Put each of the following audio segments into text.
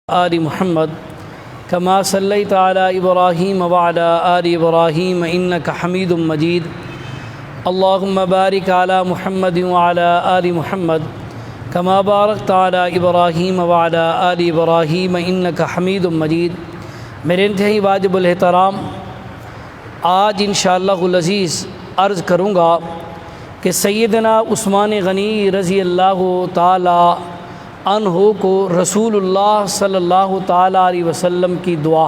آل محمد كما صليت على إبراهيم وعلى آل إبراهيم إنك حميد مجيد اللهم بارك على محمد وعلى آل محمد كما باركت على إبراهيم وعلى آل إبراهيم إنك حميد مجيد۔ میرے انتہائی واجب الاحترام، آج انشاءاللہ العزیز عرض کروں گا کہ سیدنا عثمان غنی رضی اللہ تعالی عنہ کو رسول اللہ صلی اللہ تعالی علیہ وسلم کی دعا،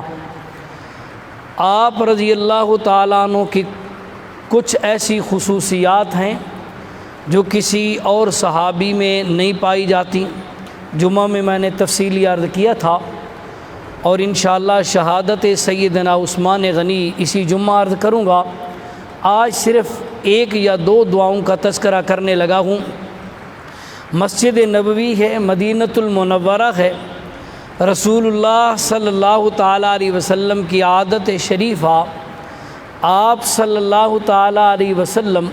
آپ رضی اللہ تعالیٰ عنہ کی کچھ ایسی خصوصیات ہیں جو کسی اور صحابی میں نہیں پائی جاتی۔ جمعہ میں میں نے تفصیلی عرض کیا تھا، اور انشاءاللہ شہادت سیدنا عثمان غنی اسی جمعہ عرض کروں گا۔ آج صرف ایک یا دو دعاؤں کا تذکرہ کرنے لگا ہوں۔ مسجد نبوی ہے، مدینۃ المنورہ ہے، رسول اللہ صلی اللہ تعالیٰ علیہ وسلم کی عادت شریفہ، آپ صلی اللہ تعالیٰ علیہ وسلم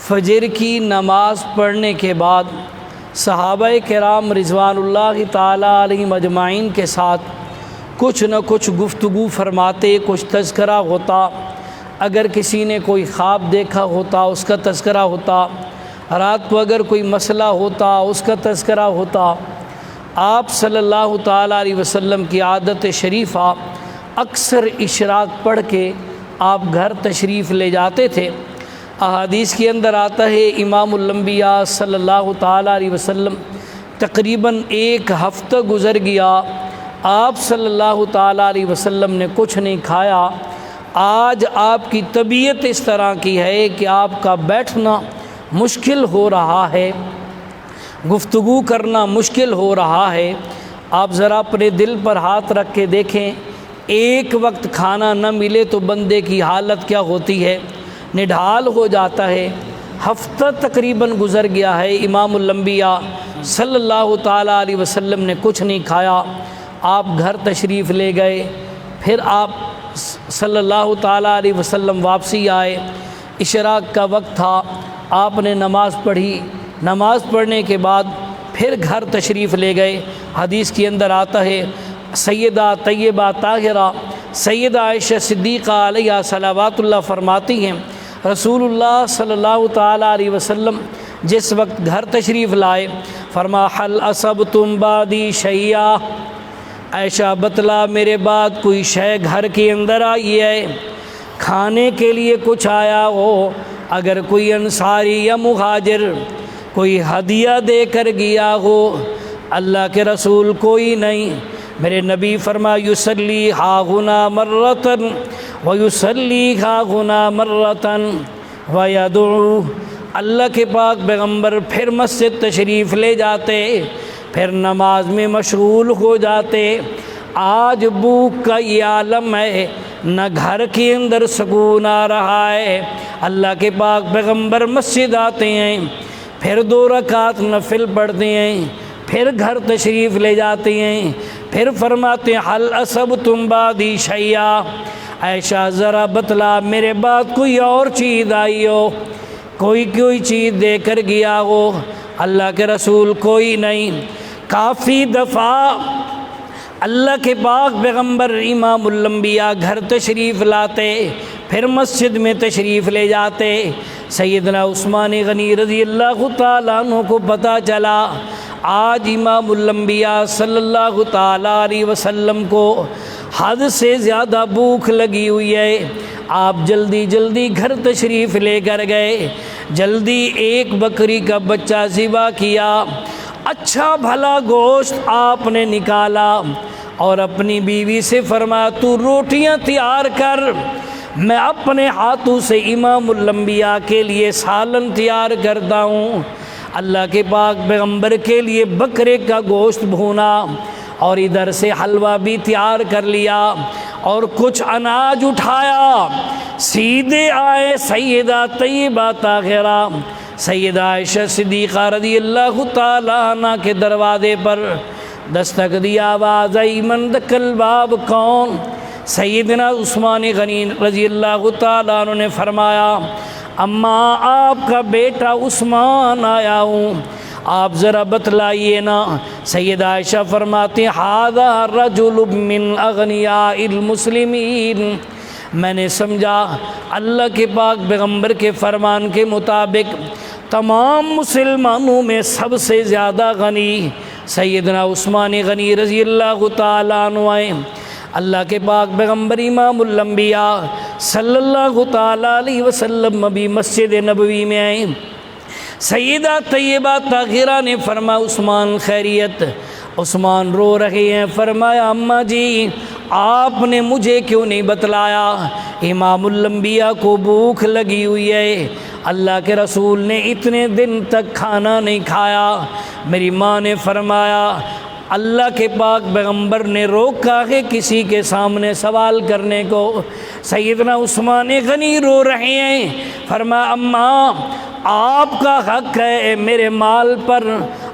فجر کی نماز پڑھنے کے بعد صحابہ کرام رضوان اللہ تعالیٰ علیہم اجمعین کے ساتھ کچھ نہ کچھ گفتگو فرماتے، کچھ تذکرہ ہوتا۔ اگر کسی نے کوئی خواب دیکھا ہوتا اس کا تذکرہ ہوتا، رات کو اگر کوئی مسئلہ ہوتا اس کا تذکرہ ہوتا۔ آپ صلی اللہ تعالیٰ علیہ وسلم کی عادت شریفہ اکثر اشراق پڑھ کے آپ گھر تشریف لے جاتے تھے۔ احادیث کے اندر آتا ہے امام الانبیاء صلی اللہ تعالیٰ علیہ وسلم تقریباً ایک ہفتہ گزر گیا، آپ صلی اللہ تعالیٰ علیہ وسلم نے کچھ نہیں کھایا۔ آج آپ کی طبیعت اس طرح کی ہے کہ آپ کا بیٹھنا مشکل ہو رہا ہے، گفتگو کرنا مشکل ہو رہا ہے۔ آپ ذرا اپنے دل پر ہاتھ رکھ کے دیکھیں، ایک وقت کھانا نہ ملے تو بندے کی حالت کیا ہوتی ہے، نڈھال ہو جاتا ہے۔ ہفتہ تقریباً گزر گیا ہے، امام الانبیاء صلی اللہ تعالیٰ علیہ وسلم نے کچھ نہیں کھایا۔ آپ گھر تشریف لے گئے، پھر آپ صلی اللہ تعالیٰ علیہ وسلم واپسی آئے، اشراق کا وقت تھا، آپ نے نماز پڑھی، نماز پڑھنے کے بعد پھر گھر تشریف لے گئے۔ حدیث کے اندر آتا ہے سیدہ طیبہ طاہرہ سیدہ عائشہ صدیقہ علیہ صلوات اللہ فرماتی ہیں، رسول اللہ صلی اللہ تعالیٰ علیہ وسلم جس وقت گھر تشریف لائے فرما حل اصبتم بعدی شیئا، عائشہ بتلا میرے بعد کوئی شے گھر کے اندر آئی ہے، کھانے کے لیے کچھ آیا ہو، اگر کوئی انصاری یا مہاجر کوئی ہدیہ دے کر گیا ہو۔ اللہ کے رسول کوئی نہیں۔ میرے نبی فرما یصلی ہا ہنا مرتن ویصلی ہا ہنا مرتن ویدعو، اللہ کے پاک پیغمبر پھر مسجد تشریف لے جاتے، پھر نماز میں مشغول ہو جاتے۔ آج بھوک کا یہ عالم ہے، نہ گھر کے اندر سکون آ رہا ہے۔ اللہ کے پاک پیغمبر مسجد آتے ہیں، پھر 2 رکعت نفل پڑھتے ہیں، پھر گھر تشریف لے جاتے ہیں، پھر فرماتے ہیں حل اصبتم بعدی شیئا، عائشہ ذرا بتلا میرے بعد کوئی اور چیز آئی ہو، کوئی چیز دے کر گیا ہو۔ اللہ کے رسول کوئی نہیں۔ کافی دفعہ اللہ کے پاک پیغمبر امام الانبیاء گھر تشریف لاتے، پھر مسجد میں تشریف لے جاتے۔ سیدنا عثمان غنی رضی اللہ تعالیٰ عنہ کو پتہ چلا آج امام الانبیاء صلی اللہ تعالیٰ علیہ وسلم کو حد سے زیادہ بھوک لگی ہوئی ہے۔ آپ جلدی گھر تشریف لے کر گئے، جلدی ایک بکری کا بچہ ذبح کیا، اچھا بھلا گوشت آپ نے نکالا، اور اپنی بیوی سے فرمایا تو روٹیاں تیار کر، میں اپنے ہاتھوں سے امام الانبیاء کے لیے سالن تیار کرتا ہوں۔ اللہ کے پاک پیغمبر کے لیے بکرے کا گوشت بھونا، اور ادھر سے حلوہ بھی تیار کر لیا، اور کچھ اناج اٹھایا، سیدھے آئے سیدہ طیبہ طاہرہ سیدہ عائشہ صدیقہ رضی اللہ تعالیٰ عنہ کے دروازے پر دستک دیا، آواز آئی من دکل باب کون؟ سیدنا عثمان غنی رضی اللہ تعالیٰ عنہ نے فرمایا اماں آپ کا بیٹا عثمان آیا ہوں۔ آپ ذرا بتلائیے نا۔ سیدہ عائشہ فرماتے ہیں ھذا رجل من اغنیاء المسلمین، میں نے سمجھا اللہ کے پاک پیغمبر کے فرمان کے مطابق تمام مسلمانوں میں سب سے زیادہ غنی سیدنا عثمان غنی رضی اللہ تعالیٰ عنہ ہیں۔ اللہ کے پاک پیغمبر امام الانبیاء صلی اللہ تعالیٰ علیہ وسلم ابھی مسجد نبوی میں آئے۔ سیدہ طیبہ طاہرہ نے فرمایا عثمان خیریت؟ عثمان رو رہے ہیں۔ فرمایا اماں جی آپ نے مجھے کیوں نہیں بتلایا؟ امام الانبیاء کو بھوک لگی ہوئی ہے، اللہ کے رسول نے اتنے دن تک کھانا نہیں کھایا۔ میری ماں نے فرمایا اللہ کے پاک پیغمبر نے روکا ہے کسی کے سامنے سوال کرنے کو۔ سیدنا عثمان غنی رو رہے ہیں۔ فرمایا اماں آپ کا حق ہے میرے مال پر،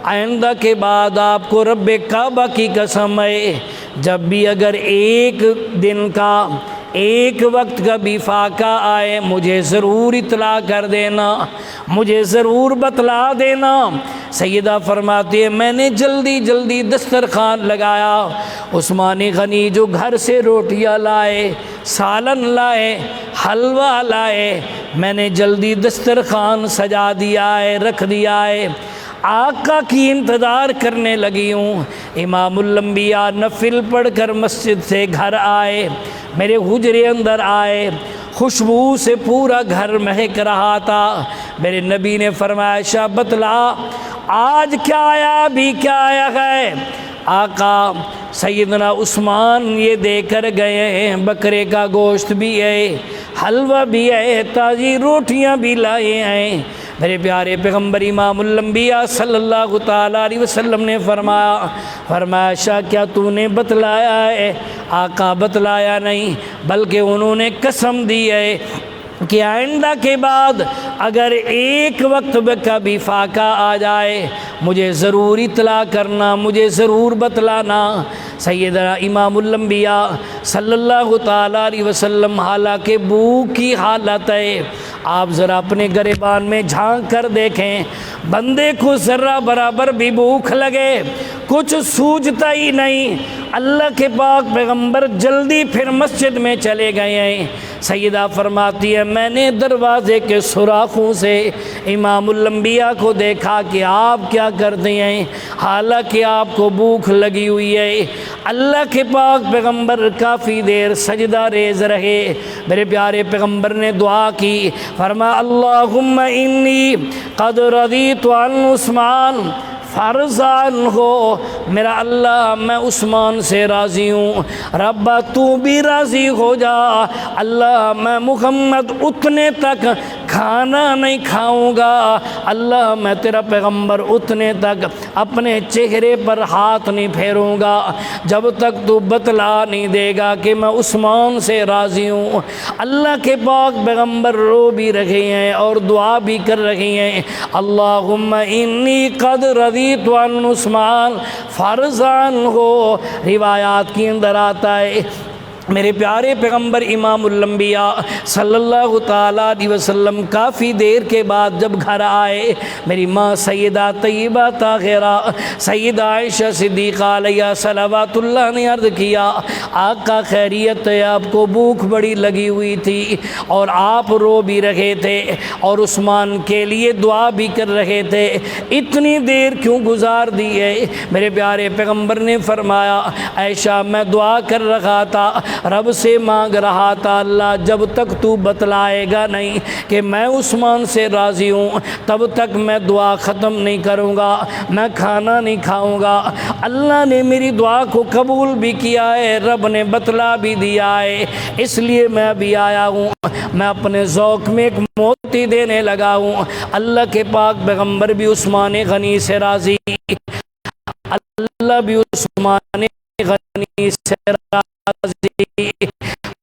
آئندہ کے بعد آپ کو رب کعبہ کی قسم ہے جب بھی اگر ایک دن کا ایک وقت کا بھی فاقہ آئے مجھے ضرور اطلاع کر دینا، مجھے ضرور بتلا دینا۔ سیدہ فرماتی ہے میں نے جلدی جلدی دسترخوان لگایا۔ عثمان غنی جو گھر سے روٹیاں لائے، سالن لائے، حلوہ لائے، میں نے جلدی دسترخوان سجا دیا ہے، رکھ دیا ہے، آقا کی انتظار کرنے لگی ہوں۔ امام الانبیاء نفل پڑھ کر مسجد سے گھر آئے، میرے حجرے اندر آئے، خوشبو سے پورا گھر مہک رہا تھا۔ میرے نبی نے فرمایا عائشہ بتلا آج کیا آیا، ابھی کیا آیا ہے؟ آقا سیدنا عثمان یہ دے کر گئے ہیں، بکرے کا گوشت بھی ہے، حلوہ بھی ہے، تازی روٹیاں بھی لائے ہیں۔ میرے پیارے پیغمبر امام الانبیاء صلی اللہ تعالیٰ علیہ وسلم نے فرمایا عائشہ کیا تو نے بتلایا ہے؟ آقا بتلایا نہیں، بلکہ انہوں نے قسم دی ہے کہ آئندہ کے بعد اگر ایک وقت کا بھی فاقہ آ جائے مجھے ضرور اطلاع کرنا، مجھے ضرور بتلانا۔ سیدنا امام الانبیاء صلی اللہ تعالیٰ علیہ وسلم حالانکہ بھوک کی حالت ہے، آپ ذرا اپنے گریبان میں جھانک کر دیکھیں، بندے کو ذرہ برابر بھی بھوک لگے کچھ سوجتا ہی نہیں۔ اللہ کے پاک پیغمبر جلدی پھر مسجد میں چلے گئے ہیں۔ سیدہ فرماتی ہے میں نے دروازے کے سوراخوں سے امام الانبیاء کو دیکھا کہ آپ کیا کرتے ہیں، حالانکہ آپ کو بھوک لگی ہوئی ہے۔ اللہ کے پاک پیغمبر کافی دیر سجدہ ریز رہے۔ میرے پیارے پیغمبر نے دعا کی، فرمایا اللہم انی قد رضیت عن عثمان فرزان ہو، میرا اللہ میں عثمان سے راضی ہوں، ربا تو بھی راضی ہو جا۔ اللہ میں محمد اتنے تک کھانا نہیں کھاؤں گا، اللہ میں تیرا پیغمبر اتنے تک اپنے چہرے پر ہاتھ نہیں پھیروں گا جب تک تو بتلا نہیں دے گا کہ میں عثمان سے راضی ہوں۔ اللہ کے پاک پیغمبر رو بھی رہے ہیں اور دعا بھی کر رہے ہیں، اللہم انی قد رضیت عن عثمان فرزان ہو۔ روایات کے اندر آتا ہے میرے پیارے پیغمبر امام الانبیاء صلی اللہ تعالیٰ علیہ وسلم کافی دیر کے بعد جب گھر آئے، میری ماں سیدہ طیبہ طاہرہ سیدہ عائشہ صدیقہ علیہ صلوات اللہ نے عرض کیا آقا خیریت ہے؟ آپ کو بھوک بڑی لگی ہوئی تھی اور آپ رو بھی رہے تھے اور عثمان کے لیے دعا بھی کر رہے تھے، اتنی دیر کیوں گزار دی ہے؟ میرے پیارے پیغمبر نے فرمایا عائشہ میں دعا کر رہا تھا، رب سے مانگ رہا تھا اللہ جب تک تو بتلائے گا نہیں کہ میں عثمان سے راضی ہوں تب تک میں دعا ختم نہیں کروں گا، میں کھانا نہیں کھاؤں گا۔ اللہ نے میری دعا کو قبول بھی کیا ہے، رب نے بتلا بھی دیا ہے، اس لیے میں ابھی آیا ہوں، میں اپنے ذوق میں ایک موتی دینے لگا ہوں۔ اللہ کے پاک پیغمبر بھی عثمان غنی سے راضی، اللہ بھی عثمان غنی سے راضی،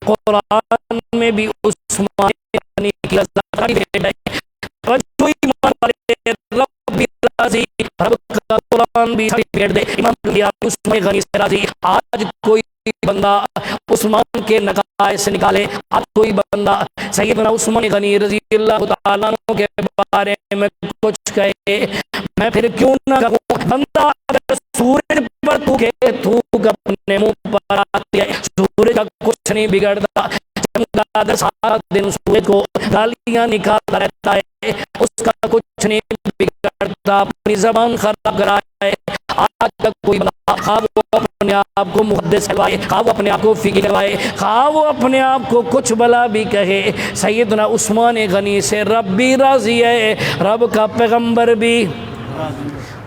قرآن میں بھی عثمان غنی کی رب بھی راضی، رب کا قرآن بھی سرٹیفکیٹ دے امام عثمان غنی سے راضی۔ آج کوئی بندہ عثمان کے نقائص نکالے، آج کوئی بندہ سیدنا عثمان غنی رضی اللہ تعالیٰ عنہ کے بارے میں کچھ کہے، میں پھر کیوں نہ کہوں بندہ اگر سورج پر تھوک اپنے منہ پر آتی ہے، سورج کا کچھ نہیں بگڑتا، چمگادر سارا دن سورج کو گالیاں نکالتا رہتا ہے، اس کا کچھ نہیں بگڑتا، اپنی زبان خراب کرا ہے۔ آج تک کوئی خواہ وہ اپنے آپ کو محدث کروائے، خواہ وہ اپنے آپ کو فقیہ کروائے، خواہ وہ اپنے آپ کو کچھ بلا بھی کہے، سیدنا عثمان غنی سے رب بھی راضی ہے، رب کا پیغمبر بھی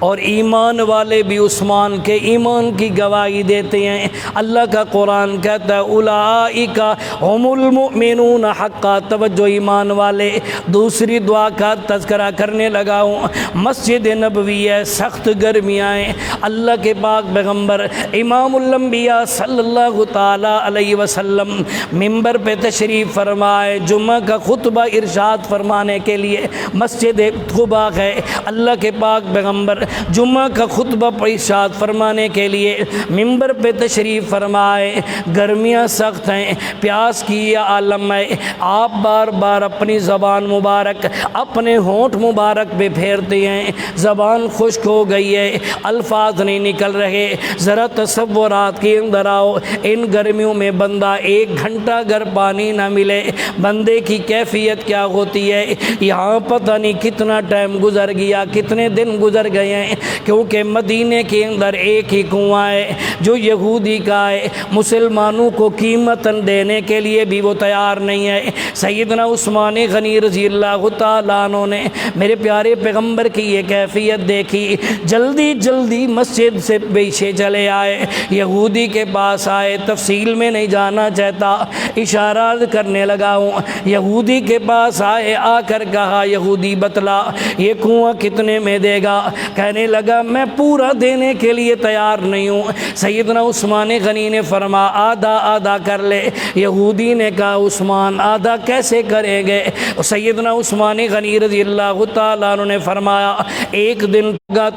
اور ایمان والے بھی عثمان کے ایمان کی گواہی دیتے ہیں۔ اللہ کا قرآن کہتا ہے اولئک هم المؤمنون حقا۔ توجہ ایمان والے، دوسری دعا کا تذکرہ کرنے لگا ہوں۔ مسجد نبوی ہے، سخت گرمیاں ہیں، اللہ کے پاک پیغمبر امام الانبیاء صلی اللہ تعالی علیہ وسلم ممبر پہ تشریف فرمائے، جمعہ کا خطبہ ارشاد فرمانے کے لیے مسجد قباء ہے، اللہ کے پاک پیغمبر جمعہ کا خطبہ ارشاد فرمانے کے لیے ممبر پہ تشریف فرمائے، گرمیاں سخت ہیں، پیاس کی یہ عالم ہے، آپ بار بار اپنی زبان مبارک اپنے ہونٹ مبارک پہ پھیرتے ہیں، زبان خشک ہو گئی ہے، الفاظ نہیں نکل رہے، ذرا تصورات کے اندر آؤ، ان گرمیوں میں بندہ 1 گھنٹہ اگر پانی نہ ملے بندے کی کیفیت کیا ہوتی ہے۔ یہاں پتہ نہیں کتنا ٹائم گزر گیا، کتنے دن گزر گئے ہیں، کیونکہ مدینے کے اندر ایک ہی کنواں ہے جو یہودی کا ہے، مسلمانوں کو قیمت دینے کے لیے بھی وہ تیار نہیں ہے۔ سیدنا عثمان غنی رضی اللہ تعالیٰ عنہ نے میرے پیارے پیغمبر کی یہ کیفیت دیکھی، جلدی جلدی مسجد سے پیچھے چلے آئے، یہودی کے پاس آئے، تفصیل میں نہیں جانا چاہتا، اشارہ کرنے لگا ہوں، یہودی کے پاس آئے، آ کر کہا یہودی بتلا یہ کنواں کتنے میں دے گا؟ کہنے لگا میں پورا دینے کے لیے تیار نہیں ہوں۔ سیدنا عثمان غنی نے فرمایا آدھا آدھا کر لے۔ یہودی نے کہا عثمان آدھا کیسے کریں گے؟ سیدنا عثمان غنی رضی اللہ تعالیٰ عنہ نے فرمایا 1 دن کا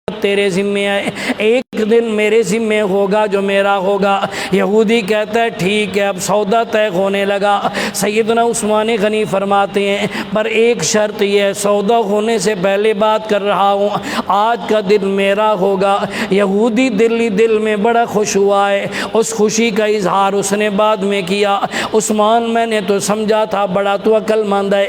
تیرے ذمہ ہے، 1 دن میرے ذمہ ہوگا جو میرا ہوگا۔ یہودی کہتا ہے ٹھیک ہے، اب سودا طے ہونے لگا۔ سیدنا عثمان غنی فرماتے ہیں پر ایک شرط یہ ہے، سودا ہونے سے پہلے بات کر رہا ہوں، آج کا دن میرا ہوگا۔ یہودی دل میں بڑا خوش ہوا ہے، اس خوشی کا اظہار اس نے بعد میں کیا، عثمان میں نے تو سمجھا تھا بڑا تو عقل مند ہے،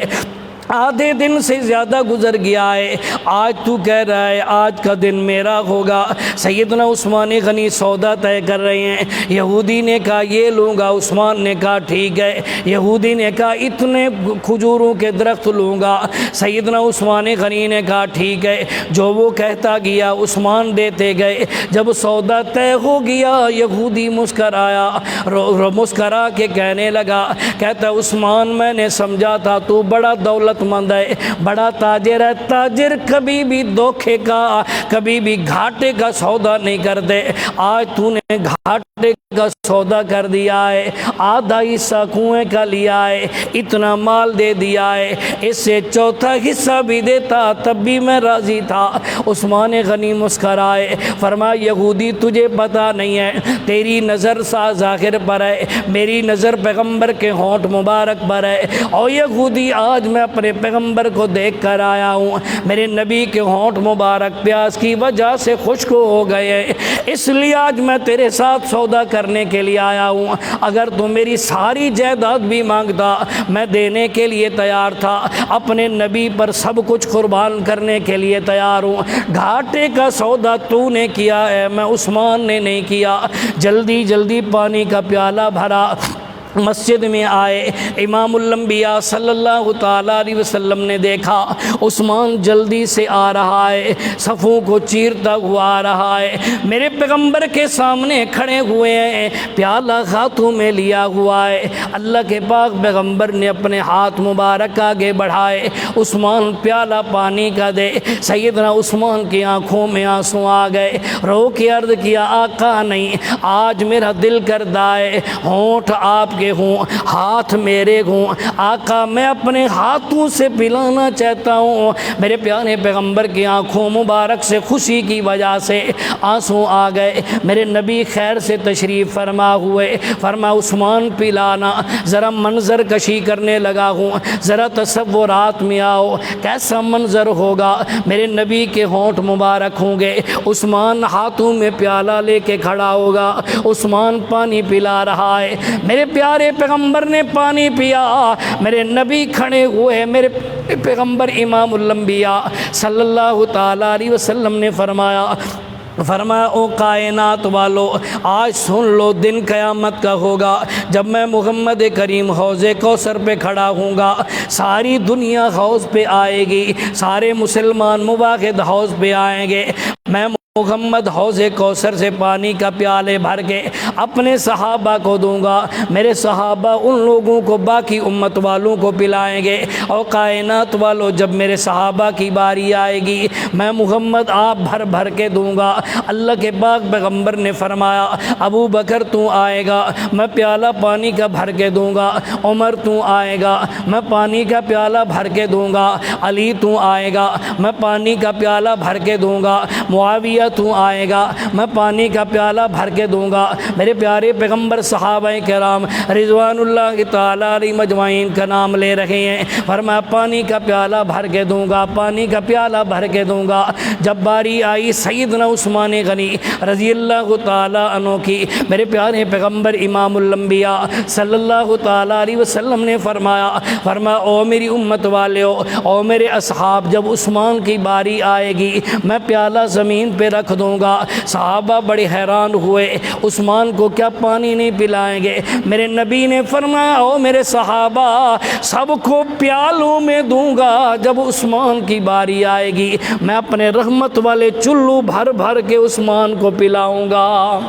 آدھے دن سے زیادہ گزر گیا ہے، آج تو کہہ رہا ہے آج کا دن میرا ہوگا۔ سیدنا عثمان غنی سودا طے کر رہے ہیں، یہودی نے کہا یہ لوں گا، عثمان نے کہا ٹھیک ہے، یہودی نے کہا اتنے کھجوروں کے درخت لوں گا، سیدنا عثمان غنی نے کہا ٹھیک ہے، جو وہ کہتا گیا عثمان دیتے گئے۔ جب سودا طے ہو گیا یہودی مسکرایا، مسکرا کے کہنے لگا، کہتا عثمان میں نے سمجھا تھا تو بڑا دولت مند ہے، بڑا تاجر ہے، تاجر کبھی بھی دھوکے کا کبھی بھی گھاٹے کا سودا نہیں کرتے، آج تو نے گھاٹے کا سودا کر دیا ہے، آدھا حصہ کنویں کا لیا ہے، اتنا مال دے دیا ہے، اس سے چوتھا حصہ بھی دیتا تب بھی میں راضی تھا۔ عثمان غنی مسکرائے، فرمایا یہودی تجھے پتا نہیں ہے، تیری نظر ظاہر پر ہے، میری نظر پیغمبر کے ہونٹ مبارک پر ہے، اور یہودی آج میں اپنے پیغمبر کو دیکھ کر آیا ہوں، میرے نبی کے ہونٹ مبارک پیاس کی وجہ سے خشک ہو گئے ہیں، اس لیے آج میں تیرے ساتھ سودا کرنے کے لیے آیا ہوں، اگر تو میری ساری جائیداد بھی مانگتا میں دینے کے لیے تیار تھا، اپنے نبی پر سب کچھ قربان کرنے کے لیے تیار ہوں، گھاٹے کا سودا تو نے کیا ہے، میں عثمان نے نہیں کیا۔ جلدی جلدی پانی کا پیالہ بھرا، مسجد میں آئے، امام الانبیاء صلی اللہ تعالیٰ علیہ وسلم نے دیکھا عثمان جلدی سے آ رہا ہے، صفوں کو چیرتا ہوا آ رہا ہے، میرے پیغمبر کے سامنے کھڑے ہوئے ہیں، پیالہ ہاتھوں میں لیا ہوا ہے، اللہ کے پاک پیغمبر نے اپنے ہاتھ مبارک آگے بڑھائے، عثمان پیالہ پانی کا دے، سیدنا عثمان کی آنکھوں میں آنسو آ گئے، رو کے عرض کیا آقا نہیں، آج میرا دل کرتا ہے ہونٹ آپ کے ہوں، ہاتھ میرے ہوں، آقا میں اپنے ہاتھوں سے پلانا چاہتا ہوں۔ میرے پیارے پیغمبر کی آنکھوں مبارک سے خوشی کی وجہ سے آنسو آ گئے۔ میرے نبی خیر سے تشریف فرما ہوئے، فرما عثمان پلانا، ذرا منظر کشی کرنے لگا ہوں، ذرا تصورات میں آؤ کیسا منظر ہوگا۔ میرے نبی کے ہونٹ مبارک ہوں گے، عثمان ہاتھوں میں پیالہ لے کے کھڑا ہوگا، عثمان پانی پلا رہا ہے، میرے پیارے پیغمبر نے پانی پیا، میرے نبی کھڑے ہوئے، میرے پیغمبر امام الانبیاء صلی اللہ تعالیٰ علیہ وسلم نے فرمایا او کائنات والو، آج سن لو دن قیامت کا ہوگا جب میں محمد کریم حوض کوثر پہ کھڑا ہوں گا، ساری دنیا حوض پہ آئے گی، سارے مسلمان مواحد حوض پہ آئیں گے، میں محمد حوض کوثر سے پانی کا پیالے بھر کے اپنے صحابہ کو دوں گا، میرے صحابہ ان لوگوں کو باقی امت والوں کو پلائیں گے، اور کائنات والوں جب میرے صحابہ کی باری آئے گی میں محمد آپ بھر بھر کے دوں گا۔ اللہ کے پاک پیغمبر نے فرمایا ابو بکر تو آئے گا میں پیالہ پانی کا بھر کے دوں گا، عمر تو آئے گا میں پانی کا پیالہ بھر کے دوں گا، علی تو آئے گا میں پانی کا پیالہ بھر کے دوں گا، معاویہ تو آئے گا میں پانی کا پیالہ بھر کے دوں گا۔ میرے پیارے پیغمبر صحابہ کرام رضوان اللہ تعالیٰ علیہ مجمعین کا نام لے رہے ہیں، فرمایا پانی کا پیالہ بھر کے دوں گا، پانی کا پیالہ بھر کے دوں گا۔ جب باری آئی سیدنا عثمان غنی رضی اللہ تعالیٰ عنہ کی، میرے پیارے پیغمبر امام الانبیاء صلی اللہ تعالیٰ علیہ وسلم نے فرمایا او میری امت والیو، او میرے اصحاب، جب عثمان کی باری آئے گی میں پیالہ زمین پہ رکھ دوں گا۔ صحابہ بڑے حیران ہوئے، عثمان کو کیا پانی نہیں پلائیں گے؟ میرے نبی نے فرمایا او میرے صحابہ، سب کو پیالوں میں دوں گا، جب عثمان کی باری آئے گی میں اپنے رحمت والے چلو بھر بھر کے عثمان کو پلاؤں گا۔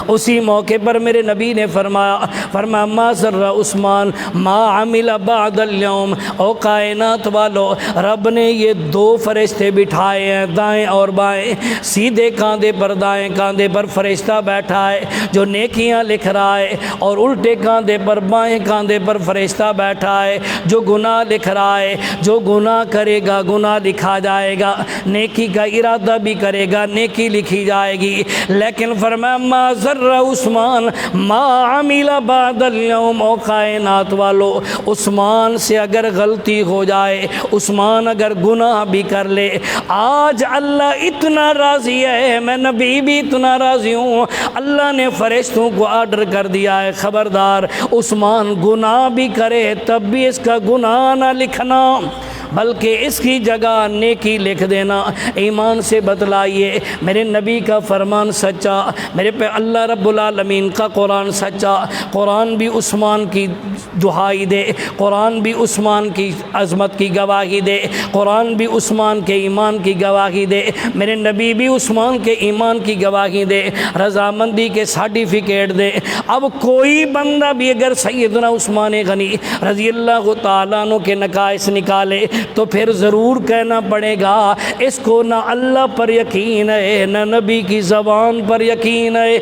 اسی موقع پر میرے نبی نے فرمایا ما ذر عثمان ما عمل بعد اليوم، او کائنات والو رب نے یہ دو فرشتے بٹھائے ہیں دائیں اور بائیں، سیدھے کاندھے پر دائیں کاندھے پر فرشتہ بیٹھا ہے جو نیکیاں لکھ رہا ہے، اور الٹے کاندھے پر بائیں کاندھے پر فرشتہ بیٹھا ہے جو گناہ لکھ رہا ہے۔ جو گناہ کرے گا گناہ لکھا جائے گا، نیکی کا ارادہ بھی کرے گا نیکی لکھی جائے گی، لیکن فرمایا ما ذر عثمان ما عمل بعد اليوم، او کائنات والو عثمان سے اگر غلطی ہو جائے، عثمان اگر گناہ بھی کر لے، آج اللہ اتنا راضی ہے، میں نبی بھی اتنا راضی ہوں، اللہ نے فرشتوں کو آرڈر کر دیا ہے خبردار عثمان گناہ بھی کرے تب بھی اس کا گناہ نہ لکھنا بلکہ اس کی جگہ نیکی لکھ دینا۔ ایمان سے بتلائیے میرے نبی کا فرمان سچا، میرے پہ اللہ رب العالمین کا قرآن سچا، قرآن بھی عثمان کی دہائی دے، قرآن بھی عثمان کی عظمت کی گواہی دے، قرآن بھی عثمان کے ایمان کی گواہی دے، میرے نبی بھی عثمان کے ایمان کی گواہی دے، رضامندی کے سرٹیفکیٹ دے۔ اب کوئی بندہ بھی اگر سیدنا عثمان غنی رضی اللہ تعالیٰ عنہ کے نقائص نکالے تو پھر ضرور کہنا پڑے گا اس کو نہ اللہ پر یقین ہے نہ نبی کی زبان پر یقین ہے۔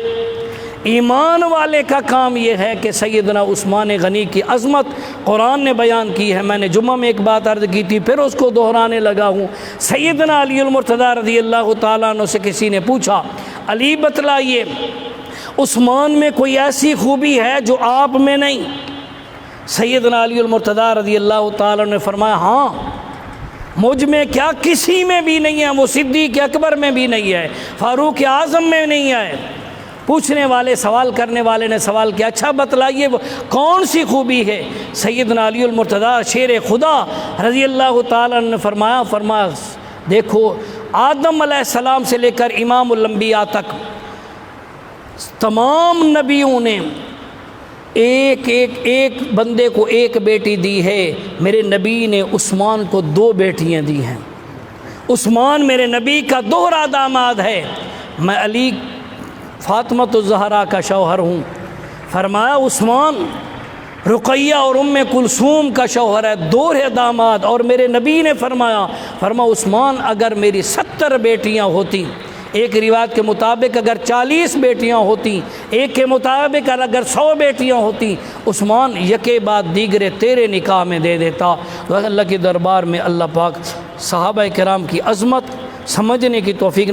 ایمان والے کا کام یہ ہے کہ سیدنا عثمان غنی کی عظمت قرآن نے بیان کی ہے۔ میں نے جمعہ میں ایک بات عرض کی تھی پھر اس کو دہرانے لگا ہوں۔ سیدنا علی المرتضیٰ رضی اللہ تعالیٰ عنہ سے کسی نے پوچھا علی بتلائیے عثمان میں کوئی ایسی خوبی ہے جو آپ میں نہیں؟ سیدنا علی المرتضیٰ رضی اللہ تعالیٰ نے فرمایا ہاں مجھ میں کیا کسی میں بھی نہیں ہے، وہ صدیق اکبر میں بھی نہیں ہے، فاروق اعظم میں نہیں ہے۔ پوچھنے والے سوال کرنے والے نے سوال کیا اچھا بتلائیے وہ کون سی خوبی ہے؟ سیدنا علی المرتضیٰ شیر خدا رضی اللہ تعالیٰ نے فرمایا دیکھو آدم علیہ السلام سے لے کر امام الانبیاء تک تمام نبیوں نے ایک بندے کو ایک بیٹی دی ہے، میرے نبی نے عثمان کو 2 بیٹیاں دی ہیں۔ عثمان میرے نبی کا دوہرا داماد ہے، میں علی فاطمہ الزہرا کا شوہر ہوں۔ فرمایا عثمان رقیہ اور ام کلثوم کا شوہر ہے، دوہرے داماد، اور میرے نبی نے فرمایا عثمان اگر میری 70 بیٹیاں ہوتی ایک روایت کے مطابق اگر 40 بیٹیاں ہوتی، ایک کے مطابق اگر 100 بیٹیاں ہوتی، عثمان یکے بعد دیگرے تیرے نکاح میں دے دیتا۔ اللہ کے دربار میں اللہ پاک صحابہ کرام کی عظمت سمجھنے کی توفیق